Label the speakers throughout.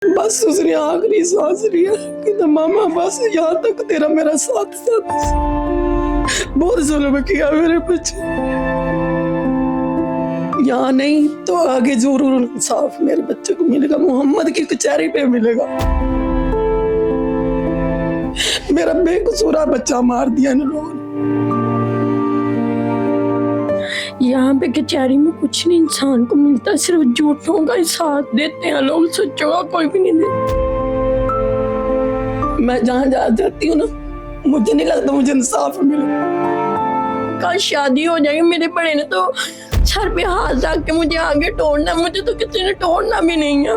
Speaker 1: बस उसने आखिरी सांस लिया कि मामा बस यहाँ तक तेरा मेरा साथ था। बहुत जुल्म किया मेरे बच्चे, यहाँ नहीं तो आगे जरूर इंसाफ मेरे बच्चे को मिलेगा, मोहम्मद की कचहरी पे मिलेगा। मेरा बेकसूरा बच्चा मार दिया इन लोगों ने। यहाँ पे कचहरी में कुछ नहीं इंसान को मिलता, सिर्फ झूठों का ही साथ देते हैं लोग, सच्चों का कोई भी नहीं देता। मैं जहाँ जा जाती हूँ ना, मुझे नहीं लगता मुझे इंसाफ मिले। कल शादी हो जाएगी, मेरे बड़े ने तो सर पे हाथ रख के मुझे आगे तोड़ना, मुझे तो किसी ने तोड़ना भी नहीं है।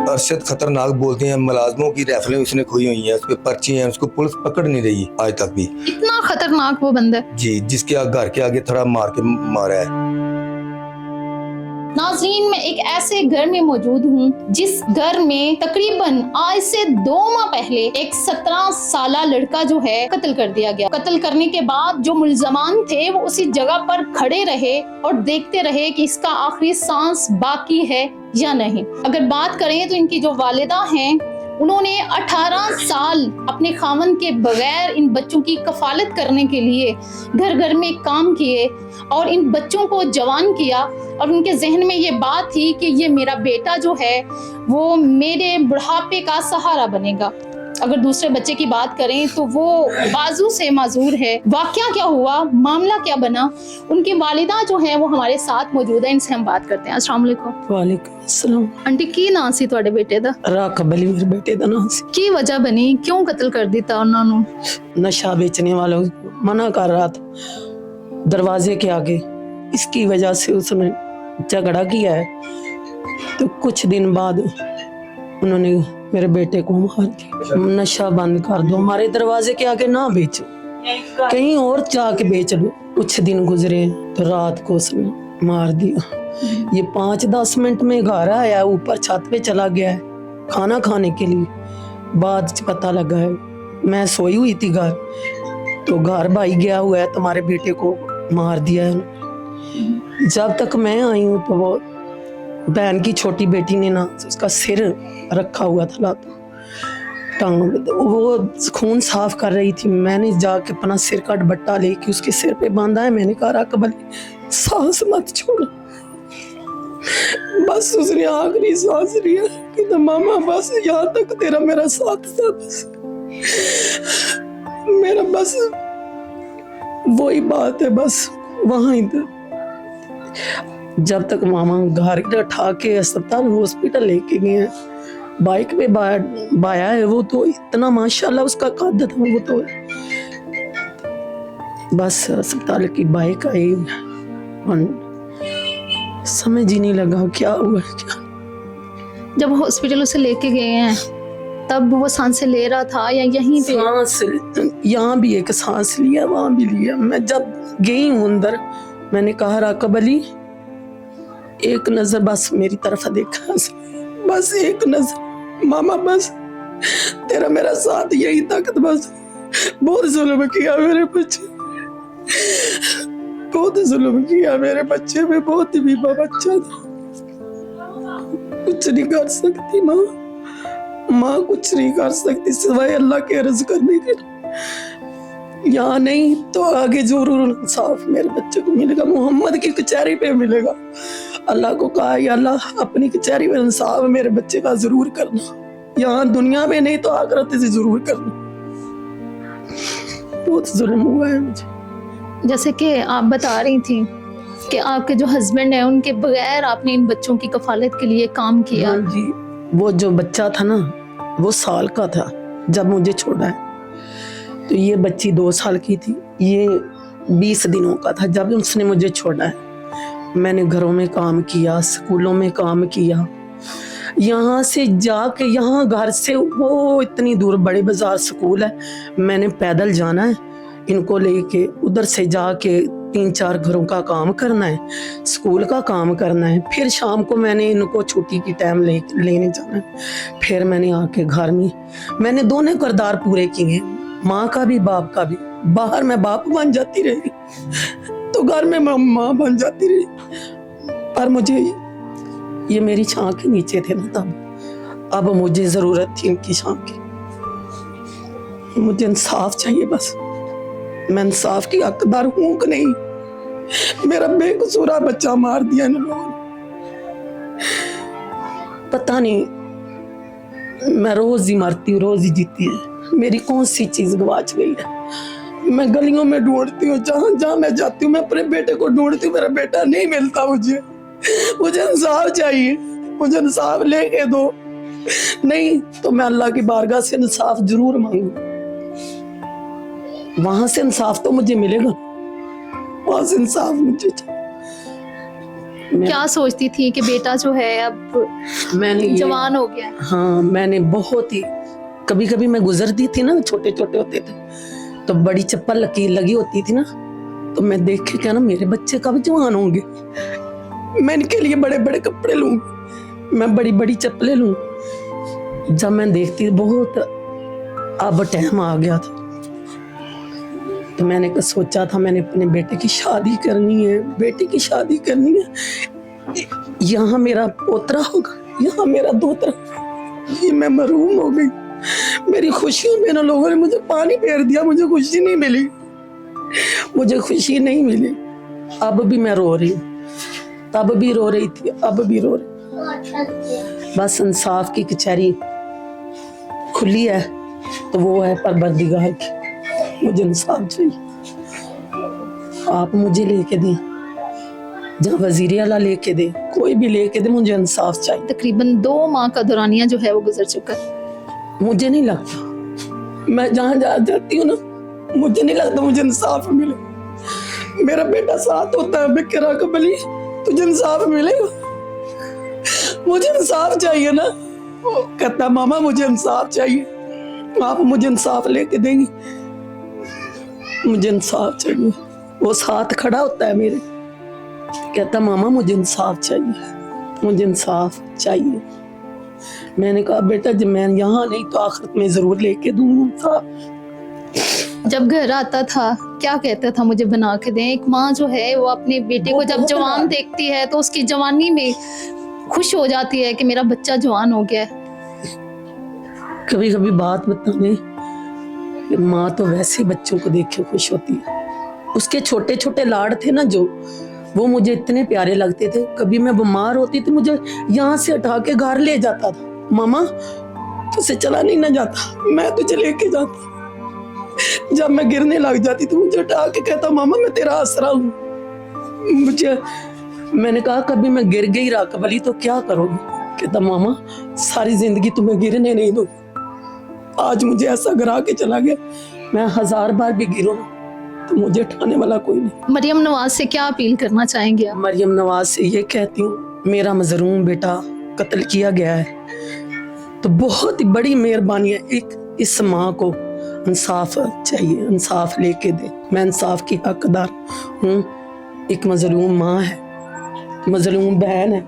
Speaker 2: अरशद खतरनाक बोलते हैं, मुलाजमों की राइफलें उसने खोई हुई हैं, उस पे पर्ची हैं, उसको पुलिस पकड़ नहीं रही आज तक भी।
Speaker 3: इतना खतरनाक वो बंदा है
Speaker 2: जी, जिसके घर के आगे थोड़ा मार के मारा है।
Speaker 3: नाज़रीन, मैं एक ऐसे घर में मौजूद हूँ जिस घर में तकरीबन आज से 2 माह पहले एक 17 साला लड़का जो है कत्ल कर दिया गया। कत्ल करने के बाद जो मुल्जमान थे वो उसी जगह पर खड़े रहे और देखते रहे कि इसका आखिरी सांस बाकी है या नहीं। अगर बात करें तो इनकी जो वालिदा हैं, उन्होंने 18 साल अपने खामन के बगैर इन बच्चों की कफालत करने के लिए घर घर में काम किए और इन बच्चों को जवान किया, और उनके जहन में ये बात थी कि ये मेरा बेटा जो है वो मेरे बुढ़ापे का सहारा बनेगा। अगर दूसरे बच्चे की बात करें तो वो बाजू से माजूर है। वाकया क्या हुआ, मामला क्या बना, उनकी वालिदा जो है वो हमारे साथ मौजूद है, इनसे हम बात करते हैं। अस्सलाम वालेकुम।
Speaker 1: वालेकुम अस्सलाम।
Speaker 3: आंटी की नाम सी तुहाडे बेटे दा?
Speaker 1: राकब अली मेरे बेटे का नाम सी।
Speaker 3: की वजह बनी, क्यों कत्ल कर दिता उन्होंने?
Speaker 1: नशा बेचने वालों मना कर रहा था दरवाजे के आगे, इसकी वजह से उसने झगड़ा किया है। तो कुछ दिन बाद उन्होंने मेरे बेटे को मार दिया। नशा बंद कर दो, हमारे दरवाजे के आगे ना बेचो, कहीं और जाके बेच लो। कुछ दिन गुजरे तो रात को उसने मार दिया। ये 5-10 मिनट में घर आया, ऊपर छत पे चला गया है खाना खाने के लिए। बाद पता लगा है, मैं सोई हुई थी घर, तो घर भाई गया हुआ है, तुम्हारे बेटे को मार दिया है। जब तक मैं आई हूँ तो वो बहन की छोटी बेटी ने ना उसका सिर रखा हुआ था लात टांग, वो खून साफ कर रही थी। मैंने जाके अपना सिर का दुपट्टा लेके उसके सिर पे बांधा है। मैंने कहा राकब अली सांस मत छोड़। बस उसने आखिरी सांस लिया कि तो मामा बस यहाँ तक तेरा मेरा साथ था, बस मेरा बस वही बात है, बस वहां इधर। जब तक मामा घर उठा के अस्पताल हॉस्पिटल लेके गए हैं, बाइक पे बाया है वो, तो इतना माशाल्लाह उसका कद था वो, तो बस अस्पताल की बाइक आई, समझ ही नहीं लगा क्या हुआ क्या।
Speaker 3: जब हॉस्पिटल उसे लेके गए हैं तब वो सांसें ले रहा था या यहीं पे?
Speaker 1: सांस यहाँ भी एक सांस लिया, वहां भी लिया। मैं जब गई हूँ अंदर, मैंने कहा राकब अली एक नजर बस मेरी तरफ देखा, बस एक नजर मामा, बस तेरा मेरा साथ यही तक, बस बहुत जुल्म किया मेरे बच्चे, बहुत जुल्म किया मेरे बच्चे में, बहुत ही बीबा बच्चा था। कुछ नहीं कर सकती माँ कुछ नहीं कर सकती सिवाय अल्लाह के अर्ज करने के। यहाँ नहीं तो आगे जरूर इंसाफ मेरे बच्चे को मिलेगा, मोहम्मद की कचहरी पे मिलेगा। अल्लाह को कहा या अल्लाह अपनी कचहरी में इंसाफ मेरे बच्चे का जरूर करना, यहाँ दुनिया में नहीं तो आखिरत से जरूर करना। बहुत जुल्म हुआ है मुझे।
Speaker 3: जैसे कि आप बता रही थी कि आपके जो हस्बैंड है उनके बगैर आपने इन बच्चों की कफालत के लिए काम किया।
Speaker 1: हाँ जी, वो जो बच्चा था ना वो साल का था जब मुझे छोड़ा है, तो ये बच्ची 2 साल की थी, ये 20 दिनों का था जब उसने मुझे छोड़ा है। मैंने घरों में काम किया, स्कूलों में काम किया, यहाँ से जाके, यहाँ घर से वो इतनी दूर बड़े बाजार स्कूल है, मैंने पैदल जाना है इनको लेके, उधर से जाके 3-4 घरों का काम करना है, स्कूल का काम करना है, फिर शाम को मैंने इनको छुट्टी की टाइम लेने जाना है। फिर मैंने आके घर में मैंने दोनों किरदार पूरे किए, माँ का भी बाप का भी। बाहर मैं बाप बन जाती रही तो घर में मैं माँ बन जाती रही, पर मुझे ये मेरी छां के नीचे थे ना तब, अब मुझे जरूरत थी इनकी छां की। मुझे इंसाफ चाहिए बस। मैं इंसाफ की हकदार हूं कि नहीं? मेरा बेकसूरा बच्चा मार दिया इन लोगों ने। पता नहीं, मैं रोज ही मरती हूँ, रोज ही जीती है। मेरी कौन सी चीज गवाच गई है? मैं गलियों में ढूंढती हूँ, जहां जहां मैं जाती हूँ मैं अपने बेटे को ढूंढती हूँ, मेरा बेटा नहीं मिलता मुझे। मुझे इंसाफ चाहिए, मुझे इंसाफ लेके दो, नहीं तो मैं अल्लाह की बारगाह से इंसाफ जरूर मांगू। वहां से इंसाफ तो मुझे मिलेगा, वहां से इंसाफ मुझे
Speaker 3: क्या सोचती थी कि बेटा जो है अब
Speaker 1: मैंने
Speaker 3: जवान हो गया?
Speaker 1: हाँ, मैंने बहुत ही, कभी कभी मैं गुजरती थी ना, छोटे छोटे होते थे तो बड़ी चप्पल लगी होती थी ना, तो मैं देख के क्या ना, मेरे बच्चे कब जवान होंगे, मैं इनके लिए बड़े बड़े कपड़े लूंगी, मैं बड़ी बड़ी चप्पलें लूं। जब मैं देखती बहुत, अब टाइम आ गया था तो मैंने सोचा था मैंने अपने बेटे की शादी करनी है, बेटी की शादी करनी है। यहाँ मेरा पोतरा होगा, यहाँ मेरा दोतरा, ये मैं महरूम हो गई। मेरी खुशियों में ना लोगों ने मुझे पानी फेर दिया, मुझे खुशी नहीं मिली, मुझे खुशी नहीं मिली। अब भी मैं रो रही हूँ, तब भी रो रही थी, अब भी रो रही। बस इंसाफ की कचहरी खुली है तो वो है परवरदिगार की। मुझे इंसाफ चाहिए, आप मुझे लेके दें, जहाँ वजीर आला लेके दे, कोई भी लेके दे, मुझे इंसाफ चाहिए।
Speaker 3: तकरीबन 2 माह का दौरानिया जो है वो गुजर चुका है।
Speaker 1: मुझे नहीं लगता, मैं जहाँ जाती हूँ ना, मुझे नहीं लगता मुझे इंसाफ मिले। मेरा बेटा साथ होता है, बिकरा कबली, तुझे इंसाफ मिलेगा? मुझे इंसाफ चाहिए ना। वो कहता मामा मुझे इंसाफ चाहिए, आप मुझे इंसाफ लेके देंगी? मुझे इंसाफ चाहिए। वो साथ खड़ा होता है मेरे, कहता मामा मुझे इंसाफ चाहिए, मुझे इंसाफ चाहिए। मैंने कहा बेटा जब मैं यहाँ नहीं तो आखिरत में जरूर लेके दूंगा इंसाफ।
Speaker 3: जब घर आता था क्या कहता था, मुझे बना के दें? एक माँ जो है वो अपने बेटे को जब जवान देखती है तो उसकी जवानी में खुश हो जाती है कि मेरा बच्चा जवान हो गया है।
Speaker 1: कभी कभी बात बताने, माँ तो वैसे बच्चों को देख के खुश होती है। उसके छोटे छोटे लाड़ थे ना जो, वो मुझे इतने प्यारे लगते थे। कभी मैं बीमार होती थी, मुझे यहाँ से उठा के घर ले जाता था। मामा तुझसे चला नहीं ना जाता, मैं तुझे लेके जाता। जब मैं गिरने लग जाती तो मुझे उठा के कहता मामा मैं तेरा आसरा हूँ। मुझे, मैंने कहा कभी मैं गिर गई राकबली तो क्या करोगी? कहता मामा सारी जिंदगी तुम्हें गिरने नहीं दो। आज मुझे ऐसा गिरा के चला गया, मैं 1000 बार भी गिरूं तो मुझे उठाने वाला कोई नहीं।
Speaker 3: मरियम नवाज से क्या अपील करना चाहेंगे आप?
Speaker 1: मरियम नवाज से ये कहती हूँ, मेरा मजलूम बेटा कत्ल किया गया है तो बहुत ही बड़ी मेहरबानी है, एक इस माँ को इंसाफ चाहिए, इंसाफ लेके दे। मैं इंसाफ की हकदार हूँ। एक मजलूम माँ है, मजलूम बहन है,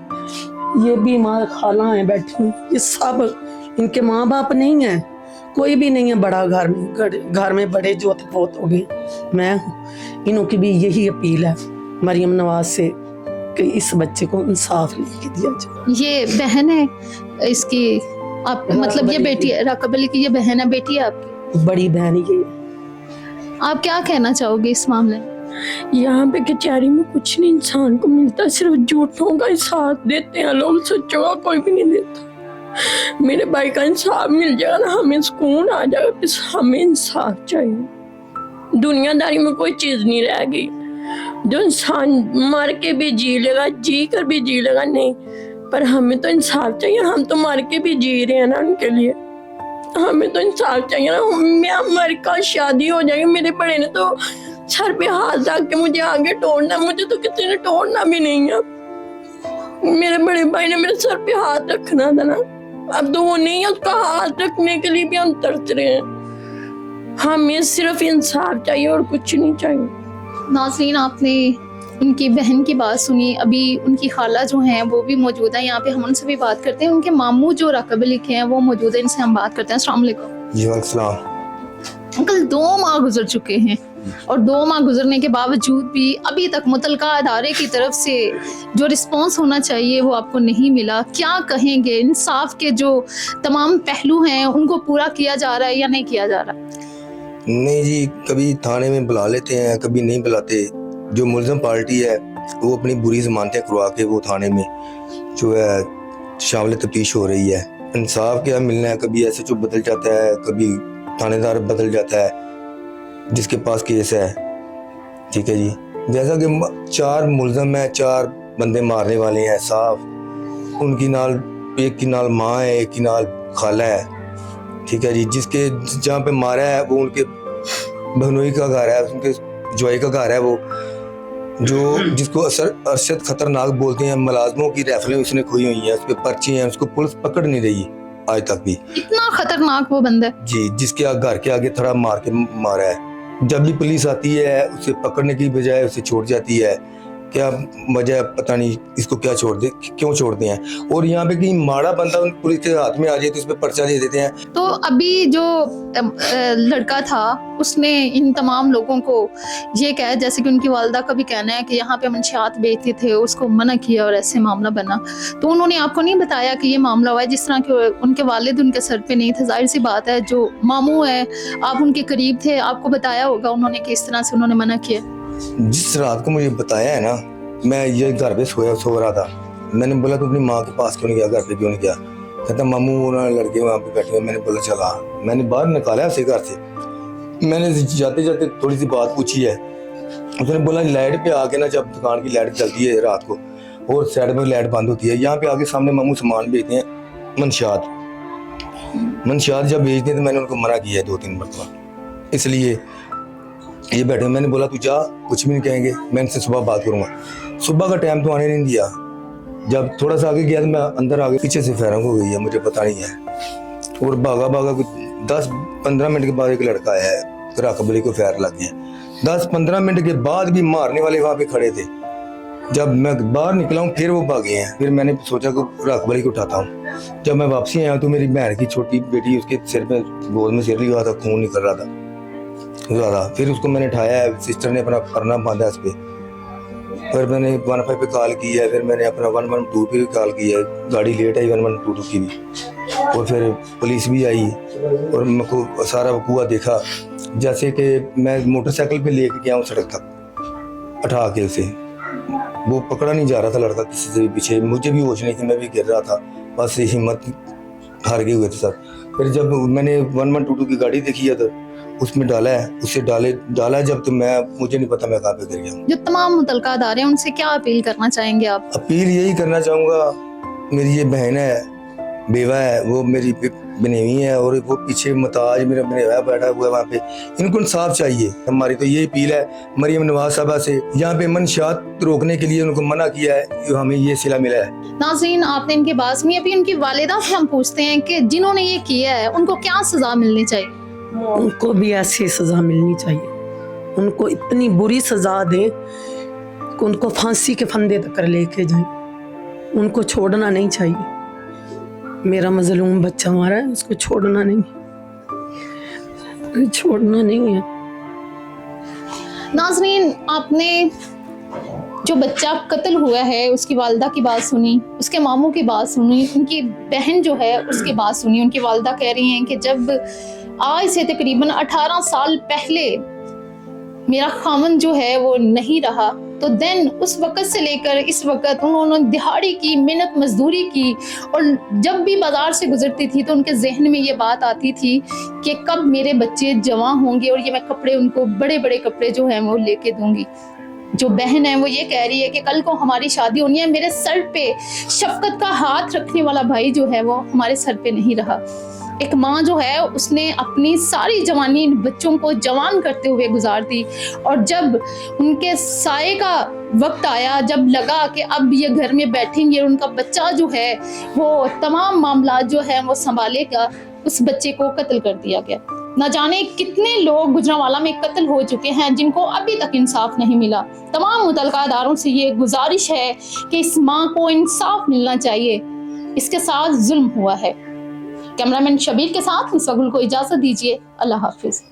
Speaker 1: ये भी माँ खाला है बैठी, ये सब इनके माँ बाप नहीं है, कोई भी नहीं है बड़ा घर में बड़े जो बहुत हो गए, मैं हूँ। इनों की भी यही अपील है मरियम नवाज से कि इस बच्चे को इंसाफ लेके दिया जाए।
Speaker 3: ये बहन है इसकी, आप मतलब ये बेटी है राकबली की, ये बहन है, बेटी है आपकी?
Speaker 1: बड़ी बहन ये।
Speaker 3: आप क्या कहना चाहोगे इस मामले में?
Speaker 4: यहाँ पे कचहरी में कुछ नहीं इंसान को मिलता, सिर्फ झूठों का ही साथ देते हैं लोग, सच्चों का कोई भी नहीं देता। मेरे भाई का इंसाफ मिल जाएगा ना, हमें सुकून आ जाएगा। बस हमें इंसाफ चाहिए, दुनियादारी में कोई चीज नहीं रह गई। जो इंसान मर के भी जी लेगा, जी कर भी जी लेगा, नहीं, पर हमें तो इंसाफ चाहिए। हम तो मर के भी जी रहे हैं ना उनके लिए, हमें तो इंसाफ चाहिए ना। मैं मर का शादी हो जाएगी, मेरे बड़े ने तो सर पे हाथ रख के मुझे आगे तोड़ना, मुझे तो किसी ने तोड़ना भी नहीं है। मेरे बड़े भाई ने मेरे सर पे हाथ रखना था ना, अब तो वो नहीं है, उसका हाथ रखने के लिए भी हम तरस रहे हैं। हमें सिर्फ इंसाफ चाहिए और कुछ नहीं चाहिए।
Speaker 3: नाज़रीन, आपने उनकी बहन की बात सुनी, अभी उनकी खाला जो हैं वो भी मौजूद है यहाँ पे, हम उनसे भी बात करते हैं। उनके मामू जो राकबली के हैं वो मौजूद है, इनसे हम बात करते हैं। अस्सलाम वालेकुम।
Speaker 2: जी वालेकुम सलाम।
Speaker 3: अंकल 2 माह गुजर चुके हैं और 2 माह गुजरने के बावजूद भी अभी तक मुतलका अदारे की तरफ से जो रिस्पॉन्स होना चाहिए वो आपको नहीं मिला। क्या कहेंगे, इंसाफ के जो तमाम पहलू हैं उनको पूरा किया जा रहा है या नहीं किया जा रहा?
Speaker 2: नहीं जी, कभी थाने में बुला लेते हैं, कभी नहीं बुलाते। जो मुलज़म पार्टी है वो अपनी बुरी ज़मानतें करवा के वो थाने में जो है शामिल तफ्तीश हो रही है। इंसाफ क्या मिलना है, कभी SHO बदल जाता है, कभी थानेदार बदल जाता है जिसके पास केस है। ठीक है जी, जैसा कि 4 मुलज़म हैं, 4 बंदे मारने वाले हैं साफ, उनकी नाल एक की नाल माँ है, एक की नाल खाला है। ठीक है जी, जिसके जहाँ पे मारा है वो उनके बहनोई का घर है, उनके जवाई का घर है। वो जो जिसको अरशद खतरनाक बोलते हैं, मुलाजमों की राइफलें उसने खोई हुई हैं, उस पर पर्ची हैं, उसको पुलिस पकड़ नहीं रही आज तक भी।
Speaker 3: इतना खतरनाक वो बंदा है
Speaker 2: जी, जिसके घर के आगे थोड़ा मार के मारा है। जब भी पुलिस आती है उसे पकड़ने की बजाय उसे छोड़ जाती है। क्या वजह पता नहीं, इसको क्या क्यों छोड़ते हैं। और यहाँ पे कहीं माड़ा बंदा पुलिस के हाथ में आ जाए तो उस पर पर्चा दे देते हैं।
Speaker 3: तो अभी जो लड़का था उसने इन तमाम लोगों को ये कहा, जैसे कि उनकी वालिदा का भी कहना है कि यहाँ पे मंशियात बेचते थे, उसको मना किया और ऐसे मामला बना। तो उन्होंने आपको नहीं बताया कि ये मामला हुआ है? जिस तरह के उनके वालिद उनके सर पे नहीं थे, जाहिर सी बात है, जो मामू है आप उनके करीब थे, आपको बताया होगा उन्होंने कि इस तरह से उन्होंने मना किया।
Speaker 2: जिस रात को मुझे बताया है ना, मैं ये घर पे सो रहा था। मैंने बोला तू अपनी माँ के पास क्यों नहीं गया, घर पे क्यों नहीं गया? कहता मामू लड़के वहाँ पे बैठे हुए। मैंने बोला चला, मैंने बाहर निकाला उसे घर से। मैंने जाते जाते थोड़ी सी बात पूछी है, उसने बोला लाइट पे आके ना, जब दुकान की लाइट चलती है रात को और साइड में लाइट बंद होती है, यहाँ पे आगे सामने मामू सामान बेचते हैं, मंशियात जब बेचते हैं तो मैंने उनको मना किया है 2-3 मरतबा, इसलिए ये बैठे। मैंने बोला तू जा, कुछ भी नहीं कहेंगे, मैं इनसे सुबह बात करूंगा। सुबह का टाइम तो आने नहीं दिया। जब थोड़ा सा आगे गया तो मैं अंदर आ गया, पीछे से फायरिंग हो गई है, मुझे पता नहीं है। और भागा कुछ 10-15 मिनट के बाद एक लड़का आया है, राकबली को फायर लग गया। 10-15 मिनट के बाद भी मारने वाले वहाँ पे खड़े थे। जब मैं बाहर निकला हूँ फिर वो भागे हैं। फिर मैंने सोचा कि राकबली को उठाता हूँ। जब मैं वापसी आया तो मेरी बहन की छोटी बेटी, उसके सिर पे गोद में सिर लिया था, खून निकल रहा था ज़्यादा। फिर उसको मैंने उठाया है, सिस्टर ने अपना परना बांधा इस पे। फिर मैंने 115 पे कॉल की है, फिर मैंने अपना 112 पे भी कॉल की है। गाड़ी लेट आई 112 की भी, और फिर पुलिस भी आई और मेरे सारा वकूआ देखा। जैसे कि मैं मोटरसाइकिल पे लेके गया हूँ सड़क तक, उठा के उसे, वो पकड़ा नहीं जा रहा था लड़का किसी से भी पीछे। मुझे भी होश नहीं थी, मैं भी गिर रहा था, बस हिम्मत हार गए हुए थे सब। फिर जब मैंने 112 की गाड़ी देखी है तो उसमें डाला है, उसे डाला जब, तो मुझे नहीं पता मैं कहाँ पे गिर गया।
Speaker 3: जो तमाम मुतलका अदारे हैं उनसे क्या अपील करना चाहेंगे आप?
Speaker 2: अपील यही करना चाहूँगा, मेरी ये बहन है, बेवा है, वो मेरी बनेवी है, और वो पीछे मुताज मेरा बनेवा बैठा हुआ है वहाँ पे। इनको इंसाफ चाहिए। हमारी तो ये अपील है मरियम नवाज साहबा से, यहाँ पे मंशियात रोकने के लिए उनको मना किया है, हमें ये सिला मिला है।
Speaker 3: नाज़रीन, आपने इनकी बात सुनी। अभी उनकी वालिदा से हम पूछते हैं कि जिन्होंने ये किया है उनको क्या सजा मिलनी चाहिए?
Speaker 1: उनको भी ऐसी सजा मिलनी चाहिए। उनको इतनी बुरी सजा दें कि उनको फांसी के फंदे तक लेके जाएं। उनको छोड़ना नहीं चाहिए। मेरा मजलूम बच्चा हमारा है, उसको छोड़ना नहीं है।
Speaker 3: नाज़रीन, आपने जो बच्चा कत्ल हुआ है उसकी वालिदा की बात सुनी, उसके मामू की बात सुनी, उनकी बहन जो है उसकी बात सुनी। उनकी वालिदा कह रही हैं कि जब आज से तकरीबन 18 साल पहले मेरा खामन जो है वो नहीं रहा, तो देन उस वक़्त से लेकर इस वक़्त उन्होंने दिहाड़ी की, मेहनत मजदूरी की, और जब भी बाजार से गुजरती थी तो उनके जहन में ये बात आती थी कि कब मेरे बच्चे जवान होंगे और ये मैं कपड़े, उनको बड़े बड़े कपड़े जो हैं वो लेके दूंगी। जो बहन है वो ये कह रही है कि कल को हमारी शादी होनी है, मेरे सर पे शफकत का हाथ रखने वाला भाई जो है वो हमारे सर पे नहीं रहा। एक माँ जो है उसने अपनी सारी जवानी बच्चों को जवान करते हुए गुजार दी, और जब उनके साये का वक्त आया, जब लगा कि अब ये घर में बैठेंगे और उनका बच्चा जो है वो तमाम मामला जो है वो संभालेगा, उस बच्चे को कत्ल कर दिया गया। न जाने कितने लोग गुजरांवाला में कत्ल हो चुके हैं जिनको अभी तक इंसाफ नहीं मिला। तमाम मुतल्लिका अदारों से ये गुजारिश है कि इस माँ को इंसाफ मिलना चाहिए, इसके साथ जुल्म हुआ है। कैमरामैन शबीर के साथ मिसवा गुल को इजाजत दीजिए। अल्लाह हाफिज।